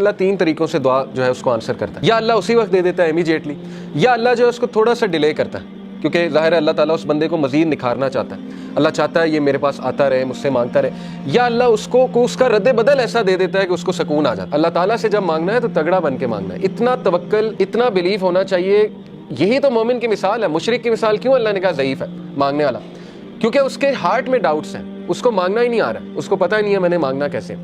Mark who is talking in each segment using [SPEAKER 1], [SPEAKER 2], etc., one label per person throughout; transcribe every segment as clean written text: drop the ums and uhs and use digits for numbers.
[SPEAKER 1] اللہ تین طریقوں سے دعا جو ہے اس کو آنسر کرتا ہے. یا اللہ اسی وقت دے دیتا ہے امیجیٹلی, یا اللہ جو ہے اس کو تھوڑا سا ڈیلے کرتا ہے, کیونکہ ظاہر ہے اللہ تعالیٰ اس بندے کو مزید نکھارنا چاہتا ہے. اللہ چاہتا ہے یہ میرے پاس آتا رہے, مجھ سے مانگتا رہے. یا اللہ اس کو اس کا رد بدل ایسا دے دیتا ہے کہ اس کو سکون آ جاتا ہے. اللہ تعالیٰ سے جب مانگنا ہے تو تگڑا بن کے مانگنا ہے, اتنا توکل, اتنا بلیف ہونا چاہیے. یہی تو مومن کی مثال ہے. مشرک کی مثال کیوں اللہ نے کہا ضعیف ہے مانگنے والا؟ کیونکہ اس کے ہارٹ میں ڈاؤٹس ہیں, اس کو مانگنا ہی نہیں آ رہا ہے, اس کو پتہ ہی نہیں ہے میں نے مانگنا کیسے.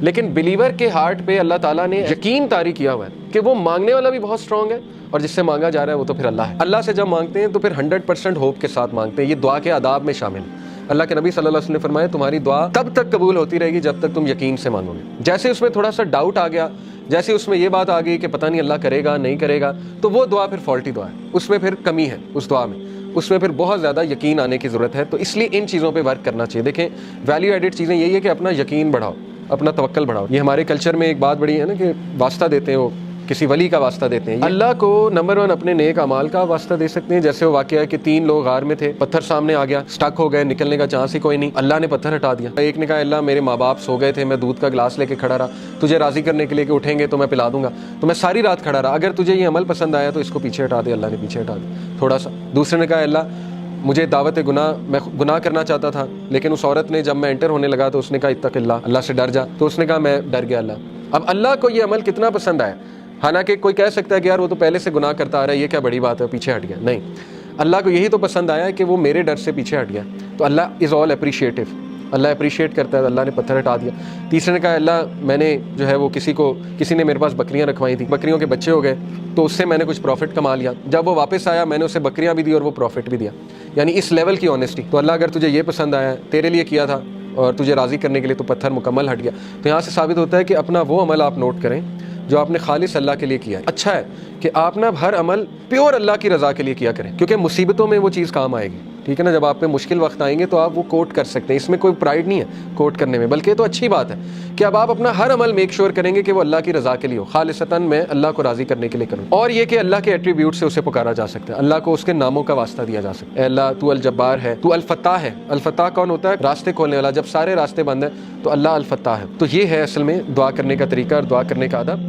[SPEAKER 1] لیکن بلیور کے ہارٹ پہ اللہ تعالیٰ نے یقین طاری کیا ہوا ہے کہ وہ مانگنے والا بھی بہت اسٹرانگ ہے, اور جس سے مانگا جا رہا ہے وہ تو پھر اللہ ہے. اللہ سے جب مانگتے ہیں تو پھر 100% ہوپ کے ساتھ مانگتے ہیں. یہ دعا کے آداب میں شامل ہے. اللہ کے نبی صلی اللہ علیہ وسلم نے فرمایا تمہاری دعا تب تک قبول ہوتی رہے گی جب تک تم یقین سے مانگو گے. جیسے اس میں تھوڑا سا ڈاؤٹ آ گیا, جیسے اس میں یہ بات آ گئی کہ پتہ نہیں اللہ کرے گا نہیں کرے گا, تو وہ دعا پھر فالٹی دعا ہے, اس میں پھر کمی ہے. اس دعا میں اس میں پھر بہت زیادہ یقین آنے کی ضرورت ہے. تو اس لیے ان چیزوں پہ ورک کرنا چاہیے. دیکھیں ویلیو ایڈڈ چیزیں یہی ہے کہ اپنا یقین بڑھاؤ, اپنا توکل بڑھاؤ. یہ ہمارے کلچر میں ایک بات بڑی ہے نا کہ واسطہ دیتے ہیں, وہ کسی ولی کا واسطہ دیتے ہیں. اللہ کو نمبر 1 اپنے نیک اعمال کا واسطہ دے سکتے ہیں. جیسے وہ واقعہ ہے کہ 3 لوگ غار میں تھے, پتھر سامنے آ گیا, سٹک ہو گئے, نکلنے کا چانس ہی کوئی نہیں. اللہ نے پتھر ہٹا دیا. ایک نے کہا اللہ میرے ماں باپ سو گئے تھے, میں دودھ کا گلاس لے کے کھڑا رہا, تجھے راضی کرنے کے لیے کہ اٹھیں گے تو میں پلا دوں گا, تو میں ساری رات کھڑا رہا, اگر تجھے یہ عمل پسند آیا تو اس کو پیچھے ہٹا دے. اللہ نے پیچھے ہٹا دیا تھوڑا سا. دوسرے نے کہا اللہ مجھے دعوت گناہ, میں گناہ کرنا چاہتا تھا, لیکن اس عورت نے جب میں انٹر ہونے لگا تو اس نے کہا اتق اللہ, اللہ سے ڈر جا, تو اس نے کہا میں ڈر گیا اللہ. اب اللہ کو یہ عمل کتنا پسند آیا. حالانکہ کوئی کہہ سکتا ہے کہ یار وہ تو پہلے سے گناہ کرتا آ رہا ہے, یہ کیا بڑی بات ہے, پیچھے ہٹ گیا. نہیں, اللہ کو یہی تو پسند آیا کہ وہ میرے ڈر سے پیچھے ہٹ گیا. تو اللہ از آل اپریشیٹو, اللہ اپریشیٹ کرتا ہے. اللہ نے پتھر ہٹا دیا. تیسرے نے کہا اللہ میں نے جو ہے وہ کسی نے میرے پاس بکریاں رکھوائی تھیں, بکریوں کے بچے ہو گئے, تو اس سے میں نے کچھ پروفٹ کما لیا. جب وہ واپس آیا میں نے اسے بکریاں بھی دی اور وہ پروفٹ بھی دیا. یعنی اس لیول کی آنیسٹی. تو اللہ اگر تجھے یہ پسند آیا, تیرے لیے کیا تھا اور تجھے راضی کرنے کے لیے, تو پتھر مکمل ہٹ گیا. تو یہاں سے ثابت ہوتا ہے کہ اپنا وہ عمل آپ نوٹ کریں جو آپ نے خالص اللہ کے لیے کیا ہے. اچھا ہے کہ آپ نا ہر عمل پیور اللہ کی رضا کے لیے کیا کریں, کیونکہ مصیبتوں میں وہ چیز کام آئے گی. ٹھیک ہے نا, جب آپ پہ مشکل وقت آئیں گے تو آپ وہ کوٹ کر سکتے ہیں. اس میں کوئی پرائیڈ نہیں ہے کوٹ کرنے میں, بلکہ یہ تو اچھی بات ہے کہ اب آپ اپنا ہر عمل میک شور کریں گے کہ وہ اللہ کی رضا کے لیے ہو, خالصتاً میں اللہ کو راضی کرنے کے لیے کروں. اور یہ کہ اللہ کے ایٹریبیوٹ سے اسے پکارا جا سکتا ہے, اللہ کو اس کے ناموں کا واسطہ دیا جا سکتا ہے. اے اللہ تو الجبار ہے, تو الفتاح ہے. الفتاح کون ہوتا ہے؟ راستے کھولنے والا. جب سارے راستے بند ہیں تو اللہ الفتاح ہے. تو یہ ہے اصل میں دعا کرنے کا طریقہ اور دعا کرنے کا ادب.